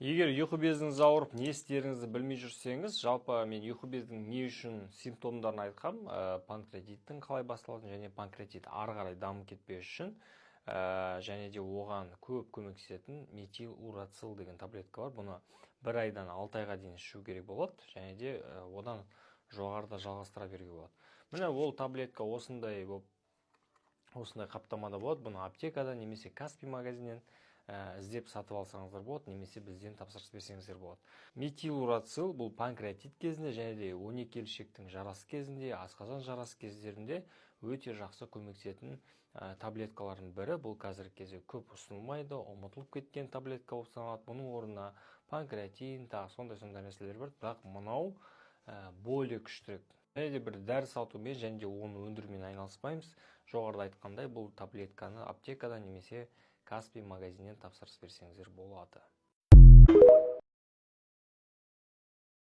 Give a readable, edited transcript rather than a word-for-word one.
Егер ұйқы безіңіз ауырып, не істеріңізді білмей жүрсеңіз, жалпы мен ұйқы бездің не үшін симптомдарын айтқам, панкреатиттің қалай басталатынын және панкреатит ары қарай дамып кетпес үшін, және де оған көп көмектесетін метил урацил деген таблетка бар. Бұны 1 айдан 6 айға дейін ішу керек болады, және де одан жоғарыда жалғастыра беруге болады. Міне ол таблетка осындай қаптамада болады. Бұны аптекада немесе Каспий магазиннен іздеп сатып алсаңыздар болады, немесе бізден тапсырыс берсеңіздер болады. Метил урацил бұл панкреатит кезінде және де 12 желшектің жарасы кезінде, асқазан жарасы кездерінде өте жақсы көмектесетін таблеткалардың бірі. Бұл қазіргі кезде көп ұсынылмайды, ұмытылып кеткен таблетка болып саналады. Бұның орнына панкреатин, тағы сондай нәрселер бар, бірақ мынау более күштірек. Және де бір дәрі сатумен және де оны өндірумен айналыспаймыз. Жоғарыда айтқандай, бұл таблетканы аптекада немесе Каспий магазиннен тапсырыс берсеңіздер болады.